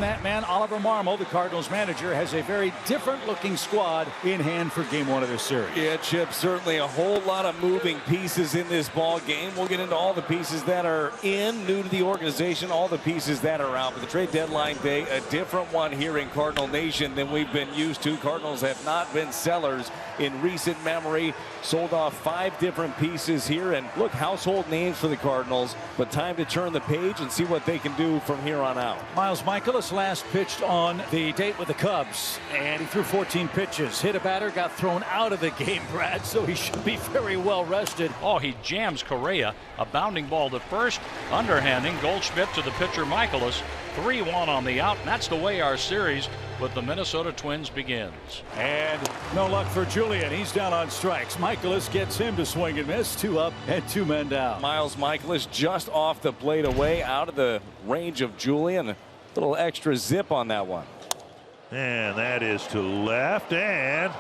That man, Oliver Marmol, the Cardinals manager, has a very different-looking squad in hand for Game 1 of this series. Yeah, Chip, certainly a whole lot of moving pieces in this ball game. We'll get into all the pieces that are new to the organization, all the pieces that are out. But the trade deadline day, a different one here in Cardinal Nation than we've been used to. Cardinals have not been sellers in recent memory. Sold off 5 different pieces here. And look, household names for the Cardinals. But time to turn the page and see what they can do from here on out. Miles Mikolas last pitched on the date with the Cubs, and he threw 14 pitches. Hit a batter, got thrown out of the game, Brad, so he should be very well rested. Oh, he jams Correa. A bounding ball to first. Underhanding Goldschmidt to the pitcher Mikolas. 3-1 on the out. And that's the way our series with the Minnesota Twins begins. And no luck for Julian. He's down on strikes. Mikolas gets him to swing and miss. 2 up and 2 men down. Miles Mikolas just off the plate away, out of the range of Julian. A little extra zip on that one. And that is to left and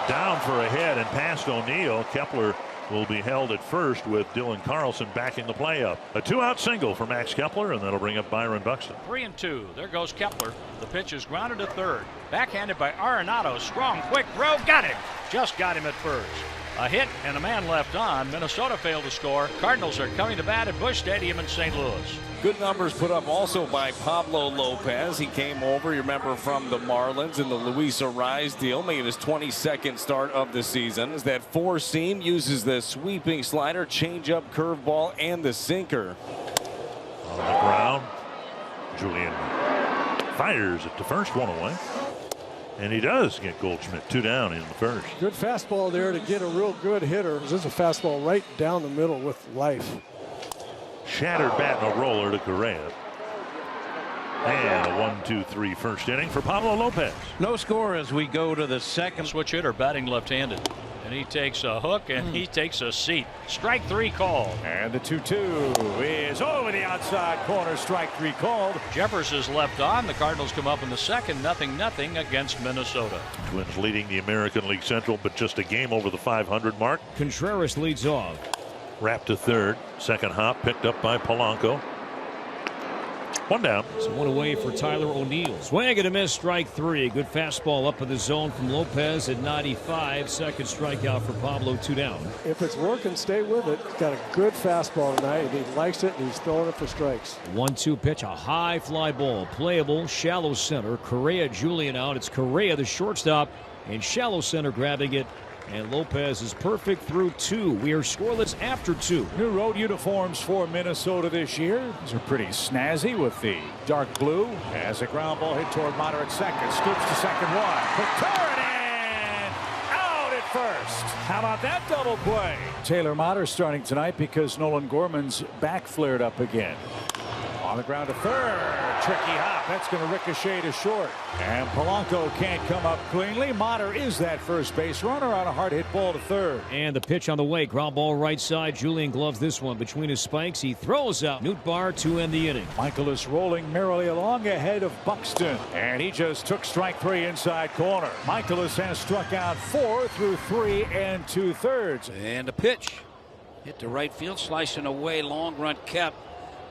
down for a hit and past O'Neill. Kepler will be held at first with Dylan Carlson backing the play up. A 2-out single for Max Kepler, and that'll bring up Byron Buxton. 3-2. There goes Kepler. The pitch is grounded to third. Backhanded by Arenado. Strong, quick throw. Got him. Just got him at first. A hit and a man left on. Minnesota failed to score. Cardinals are coming to bat at Busch Stadium in St. Louis. Good numbers put up also by Pablo Lopez. He came over, you remember, from the Marlins in the Luis Arraez deal, making his 22nd start of the season. As that 4-seam uses the sweeping slider, changeup, curveball, and the sinker. On the ground, Julian fires it to first, 1 away. And he does get Goldschmidt 2 down in the first. Good fastball there to get a real good hitter. This is a fastball right down the middle with life. Shattered bat and a roller to Correa. And a 1-2-3 first inning for Pablo Lopez. No score as we go to the second. Switch hitter batting left-handed. And he takes a hook and he takes a seat. Strike 3 called. And the 2-2 is over the outside corner. Strike 3 called. Jeffers is left on. The Cardinals come up in the second, 0-0 against Minnesota. Twins leading the American League Central, but just a game over the 500 mark. Contreras leads off. Wrapped to third. Second hop picked up by Polanco. 1 down. So 1 away for Tyler O'Neill. Swing and a miss, strike 3. Good fastball up in the zone from Lopez at 95. Second strikeout for Pablo, 2 down. If it's working, stay with it. Got a good fastball tonight, and he likes it, and he's throwing it for strikes. 1-2 pitch, a high fly ball. Playable, shallow center. Correa, Julian out. It's Correa, the shortstop, and shallow center grabbing it. And Lopez is perfect through 2. We are scoreless after 2. New road uniforms for Minnesota this year. These are pretty snazzy with the dark blue. As a ground ball hit toward Moderate second. Scoops to second one. Return and out at first. How about that double play? Taylor Motter starting tonight because Nolan Gorman's back flared up again. On the ground to third. Tricky hop. That's going to ricochet to short. And Polanco can't come up cleanly. Motter is that first base runner on a hard hit ball to third. And the pitch on the way. Ground ball right side. Julian gloves this one between his spikes. He throws out Nootbaar to end the inning. Mikolas rolling merrily along ahead of Buxton. And he just took strike 3 inside corner. Mikolas has struck out 4 through 3 2/3. And a pitch. Hit to right field, slicing away, long run kept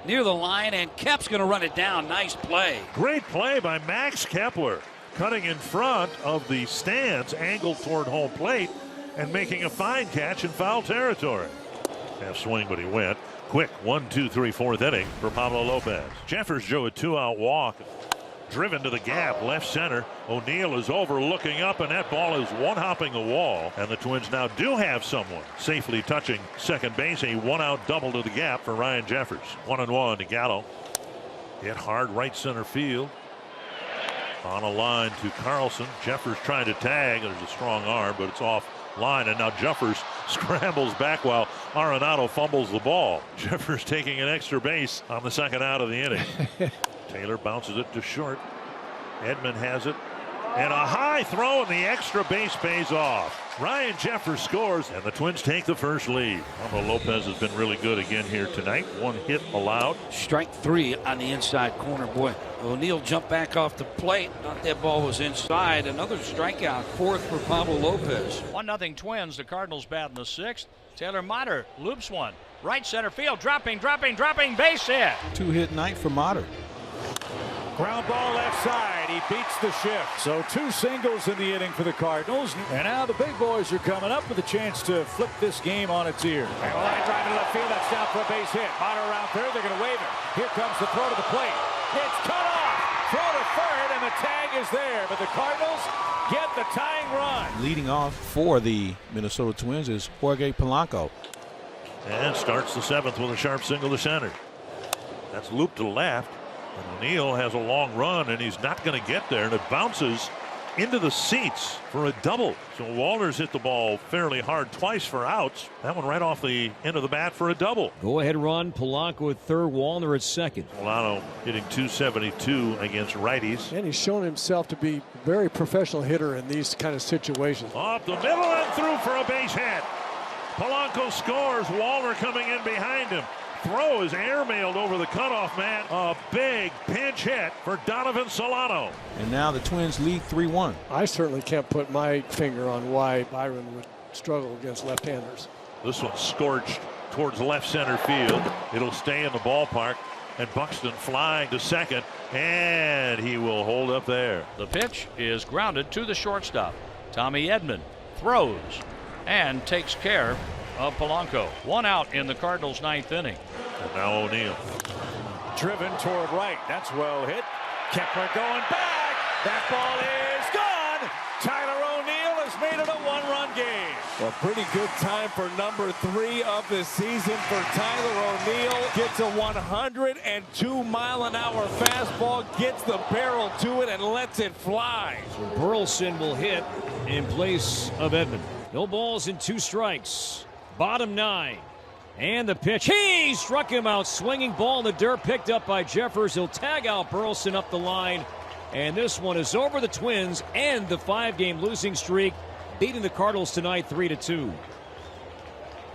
near the line, and Kep's going to run it down. Nice play. Great play by Max Kepler, cutting in front of the stands, angled toward home plate, and making a fine catch in foul territory. Half swing, but he went. Quick 1-2-3 4th inning for Pablo Lopez. Jeffers drew a 2-out walk. Driven to the gap, left center. O'Neill is over, looking up, and that ball is one-hopping the wall. And the Twins now do have someone safely touching second base. A 1-out double to the gap for Ryan Jeffers. 1-1 to Gallo. Hit hard right center field. On a line to Carlson. Jeffers trying to tag. There's a strong arm, but it's off line. And now Jeffers scrambles back while Arenado fumbles the ball. Jeffers taking an extra base on the second out of the inning. Taylor bounces it to short. Edman has it. And a high throw, and the extra base pays off. Ryan Jeffers scores, and the Twins take the first lead. Pablo Lopez has been really good again here tonight. 1 hit allowed. Strike 3 on the inside corner. Boy, O'Neill jumped back off the plate. Thought that ball was inside. Another strikeout. 4th for Pablo Lopez. 1-0 Twins. The Cardinals bat in the 6th. Taylor Motter loops one. Right center field. Dropping. Base hit. 2-hit night for Motter. Ground ball left side. He beats the shift. So 2 singles in the inning for the Cardinals. And now the big boys are coming up with a chance to flip this game on its ear. And a line drive to left field. That's down for a base hit. Motter around third. They're going to wave it. Here comes the throw to the plate. It's cut off. Throw to third, and the tag is there. But the Cardinals get the tying run. Leading off for the Minnesota Twins is Jorge Polanco. And starts the 7th with a sharp single to center. That's looped to left. And O'Neill has a long run, and he's not going to get there, and it bounces into the seats for a double. So Wallner's hit the ball fairly hard twice for outs. That one right off the end of the bat for a double. Go ahead run. Polanco at third. Wallner at second. Solano hitting .272 against righties. And he's shown himself to be a very professional hitter in these kind of situations. Off the middle and through for a base hit. Polanco scores. Wallner coming in behind him. Throw is airmailed over the cutoff man. A big pinch hit for Donovan Solano. And now the Twins lead 3-1. I certainly can't put my finger on why Byron would struggle against left-handers. This one's scorched towards left center field. It'll stay in the ballpark. And Buxton flying to second. And he will hold up there. The pitch is grounded to the shortstop. Tommy Edman throws and takes care of Polanco. 1 out in the Cardinals' 9th inning. And now O'Neill. Driven toward right. That's well hit. Kepler going back. That ball is gone. Tyler O'Neill has made it a 1-run game. A pretty good time for number 3 of the season for Tyler O'Neill. Gets a 102-mile-an-hour fastball, gets the barrel to it, and lets it fly. So Burleson will hit in place of Edman. No balls and 2 strikes. Bottom 9. And the pitch. He struck him out. Swinging ball in the dirt. Picked up by Jeffers. He'll tag out Burleson up the line. And this one is over. The Twins end the 5-game losing streak, beating the Cardinals tonight 3-2.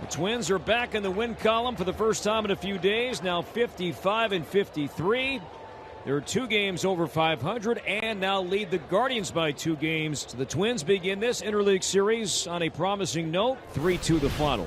The Twins are back in the win column for the first time in a few days. Now 55-53. They're 2 games over 500 and now lead the Guardians by 2 games. So the Twins begin this interleague series on a promising note. 3-2 the final.